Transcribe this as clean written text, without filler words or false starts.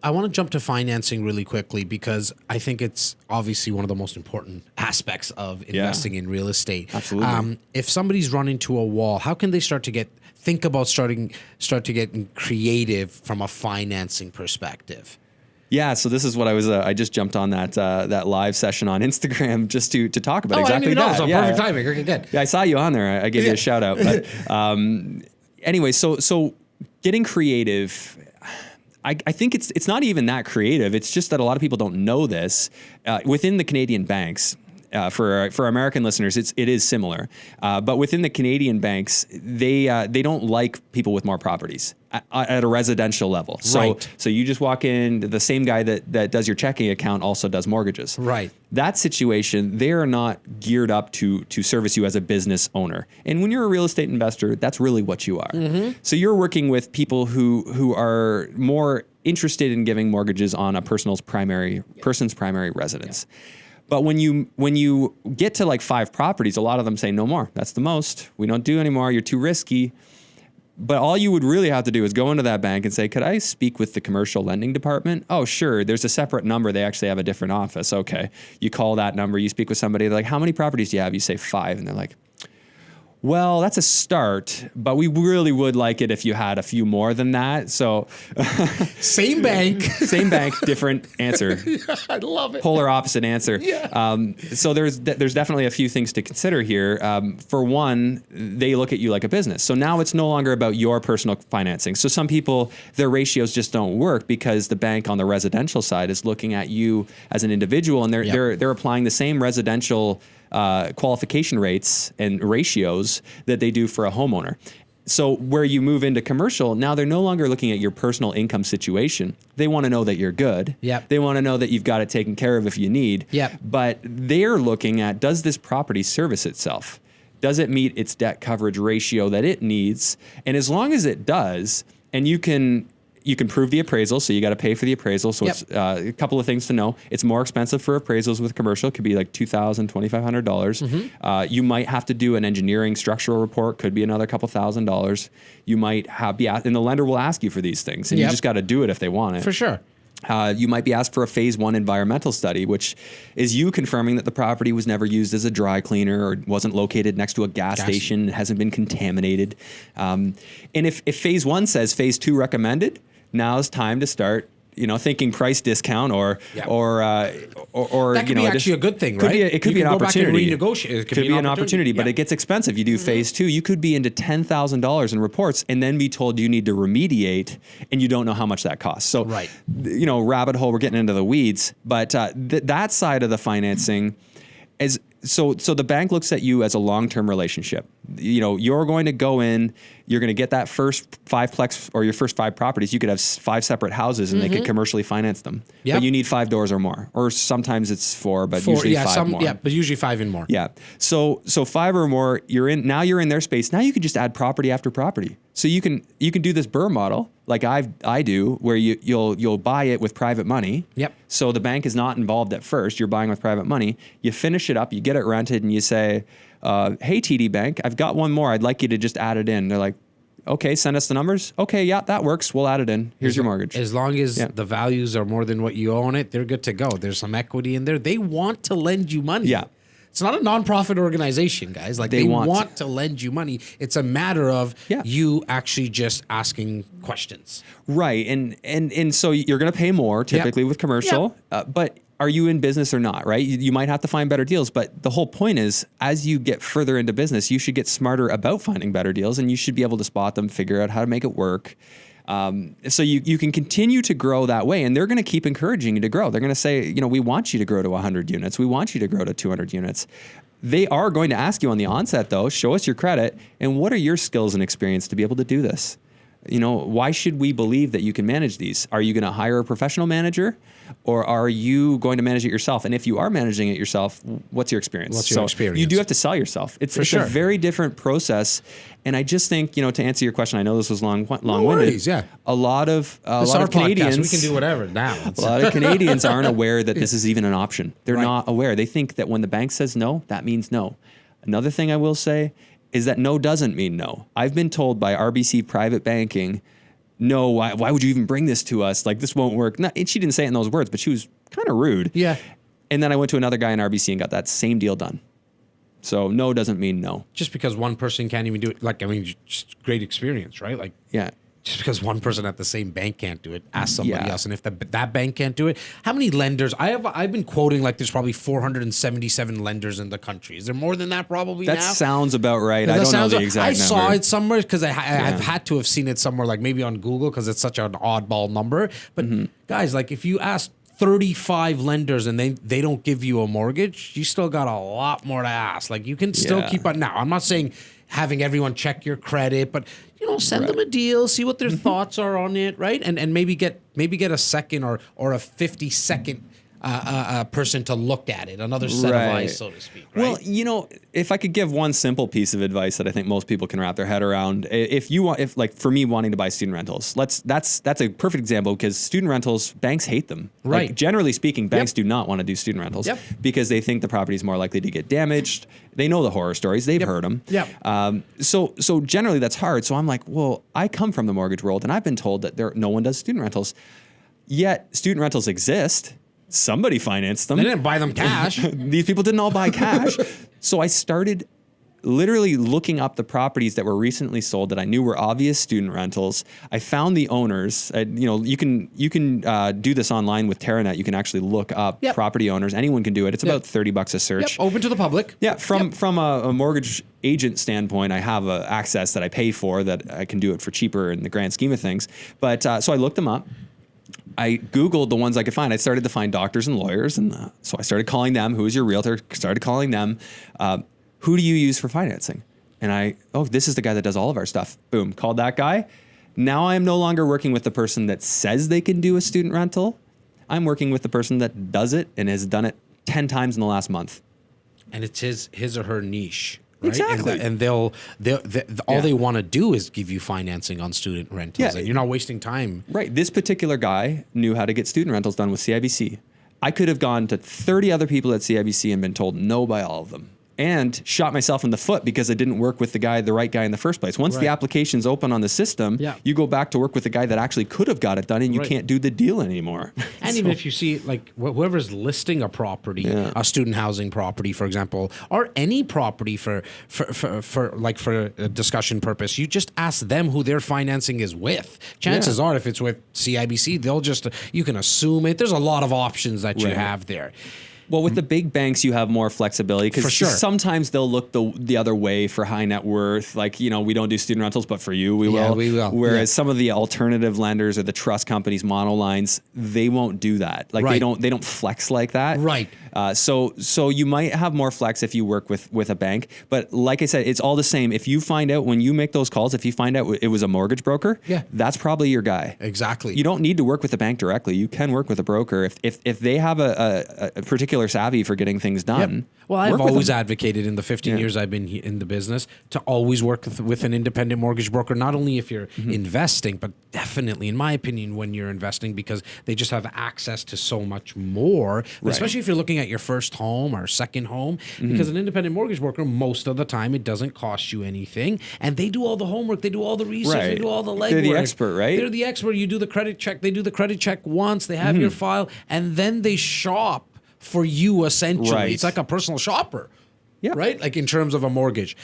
I want to jump to financing really quickly because I think it's obviously one of the most important aspects of investing in real estate. Absolutely. If somebody's running to a wall, how can they start to get creative from a financing perspective? Yeah, so this is what I just jumped on that live session on Instagram just to talk about exactly I didn't even that. know. So perfect timing. Okay, good. Yeah, I saw you on there. I gave you a shout out. But anyway, so getting creative, I think it's not even that creative. It's just that a lot of people don't know this. Within the Canadian banks, for American listeners, it is similar. But within the Canadian banks, they don't like people with more properties at a residential level. So you just walk in, the same guy that does your checking account also does mortgages. Right. That situation, they are not geared up to service you as a business owner. And when you're a real estate investor, that's really what you are. Mm-hmm. So you're working with people who are more interested in giving mortgages on a person's primary residence. Yeah. But when you get to like 5 properties, a lot of them say no more. That's the most. We don't do anymore. You're too risky. But all you would really have to do is go into that bank and say, could I speak with the commercial lending department? Oh, sure. There's a separate number. They actually have a different office. Okay. You call that number. You speak with somebody. They're like, how many properties do you have? You say 5. And they're like, well, that's a start, but we really would like it if you had a few more than that. So same bank, different answer. Yeah, I love it. Polar opposite answer. Yeah. So there's definitely a few things to consider here. For one, they look at you like a business. So now it's no longer about your personal financing. So some people, their ratios just don't work because the bank on the residential side is looking at you as an individual, and they're applying the same residential qualification rates and ratios that they do for a homeowner. So where you move into commercial, now they're no longer looking at your personal income situation. They want to know that you're good. Yep. They want to know that you've got it taken care of if you need. Yep. But they're looking at, does this property service itself? Does it meet its debt coverage ratio that it needs? And as long as it does, and you can prove the appraisal, so you got to pay for the appraisal. So it's a couple of things to know. It's more expensive for appraisals with commercial. It could be like $2,000, $2,500. Mm-hmm. You might have to do an engineering structural report. Could be another couple $1,000. You might and the lender will ask you for these things, and you just got to do it if they want it. For sure. You might be asked for a phase 1 environmental study, which is you confirming that the property was never used as a dry cleaner or wasn't located next to a gas station, hasn't been contaminated. And if phase 1 says phase 2 recommended, now is time to start, thinking price discount or that could be actually a good thing, right? It could be an opportunity. It could be an opportunity, but it gets expensive. You do phase 2, you could be into $10,000 in reports and then be told you need to remediate, and you don't know how much that costs. So, rabbit hole, we're getting into the weeds, but that side of the financing is. So the bank looks at you as a long-term relationship. You're going to go in, you're going to get that first 5-plex or your first 5 properties. You could have 5 separate houses and they could commercially finance them. Yep. But you need 5 doors or more. Or sometimes it's 4, but usually 5 more. Yeah, but usually 5 and more. Yeah. So 5 or more, you're in their space. Now you can just add property after property. So you can do this BRRRR model like I do, where you'll buy it with private money. Yep. So the bank is not involved at first. You're buying with private money. You finish it up, you get it rented, and you say, hey, TD Bank, I've got one more. I'd like you to just add it in. They're like, okay, send us the numbers. Okay, yeah, that works. We'll add it in. Here's your mortgage. As long as the values are more than what you own it, they're good to go. There's some equity in there. They want to lend you money. Yeah. It's not a nonprofit organization, guys. Like they want to lend you money. It's a matter of you actually just asking questions. Right. And so you're going to pay more typically with commercial, but are you in business or not, right? You might have to find better deals, but the whole point is, as you get further into business, you should get smarter about finding better deals, and you should be able to spot them, figure out how to make it work. So you can continue to grow that way, and they're going to keep encouraging you to grow. They're going to say, we want you to grow to 100 units. We want you to grow to 200 units. They are going to ask you on the onset, though, show us your credit, and what are your skills and experience to be able to do this? Why should we believe that you can manage these? Are you going to hire a professional manager, or are you going to manage it yourself? And if you are managing it yourself, what's your experience? What's your experience? You do have to sell yourself. It's a very different process. And I just think, to answer your question, I know this was long-winded. No worries, yeah. A lot of Canadians, we can do whatever now. A lot of Canadians aren't aware that this is even an option. They're not aware. They think that when the bank says no, that means no. Another thing I will say is that no doesn't mean no. I've been told by RBC Private Banking no, why would you even bring this to us? Like, this won't work. And she didn't say it in those words, but she was kind of rude. Yeah. And then I went to another guy in RBC and got that same deal done. So no doesn't mean no. Just because one person can't even do it, like, I mean, just great experience, right? Like, Yeah. just because one person at the same bank can't do it, ask somebody else. And if that bank can't do it, how many lenders? I've been quoting like there's probably 477 lenders in the country. Is there more than that probably now? That sounds about right. I don't know the exact number. I saw it somewhere because I've had to have seen it somewhere, like maybe on Google, because it's such an oddball number. But guys, like if you ask 35 lenders and they don't give you a mortgage, you still got a lot more to ask. Like you can still keep on. Now, I'm not saying having everyone check your credit, but send them a deal, see what their thoughts are on it, right? And maybe get a second or a 50-second person to look at it, another set of eyes, so to speak. Right? Well, if I could give one simple piece of advice that I think most people can wrap their head around, if like for me wanting to buy student rentals, that's a perfect example, because student rentals, banks hate them. Right. Like, generally speaking, banks do not want to do student rentals because they think the property is more likely to get damaged. They know the horror stories. They've heard them. So generally that's hard. So I'm like, well, I come from the mortgage world and I've been told that no one does student rentals. Yet student rentals exist. Somebody financed them. They didn't buy them cash. These people didn't all buy cash. So I started literally looking up the properties that were recently sold that I knew were obvious student rentals. I found the owners. You can do this online with TerraNet. You can actually look up property owners. Anyone can do it. It's about $30 a search. Open to the public. Yeah, from a mortgage agent standpoint, I have access that I pay for, that I can do it for cheaper in the grand scheme of things. But so I looked them up. I Googled the ones I could find. I started to find doctors and lawyers. And so I started calling them. Who is your realtor? Started calling them. Who do you use for financing? And this is the guy that does all of our stuff. Boom, called that guy. Now I am no longer working with the person that says they can do a student rental. I'm working with the person that does it and has done it 10 times in the last month. And it's his or her niche. Right? Exactly. And all they want to do is give you financing on student rentals, and you're not wasting time. Right. This particular guy knew how to get student rentals done with CIBC. I could have gone to 30 other people at CIBC and been told no by all of them, and shot myself in the foot because I didn't work with the right guy in the first place. Once the application's open on the system, you go back to work with the guy that actually could have got it done, and you can't do the deal anymore. And even if you see, like, whoever's listing a property, a student housing property, for example, or any property for a discussion purpose, you just ask them who their financing is with. Chances are, if it's with CIBC, you can assume it. There's a lot of options that you have there. Well, with the big banks, you have more flexibility, because sometimes they'll look the other way for high net worth. Like, we don't do student rentals, but for you, we will. We will. Whereas some of the alternative lenders or the trust companies, monolines, they won't do that. Like they don't flex like that. Right. So you might have more flex if you work with a bank. But like I said, it's all the same. If you find out when you make those calls, if you find out it was a mortgage broker, that's probably your guy. Exactly. You don't need to work with the bank directly. You can work with a broker if they have a particular savvy for getting things done. Well, I've always advocated in the 15 years I've been in the business to always work with an independent mortgage broker, not only if you're investing, but definitely, in my opinion, when you're investing, because they just have access to so much more, especially if you're looking at your first home or second home, because an independent mortgage broker, most of the time, it doesn't cost you anything, and they do all the homework, they do all the research, they do all the legwork. They're the expert, right? They're the expert. You do the credit check. They do the credit check once. They have your file, and then they shop for you, essentially. It's like a personal shopper, right? Like in terms of a mortgage.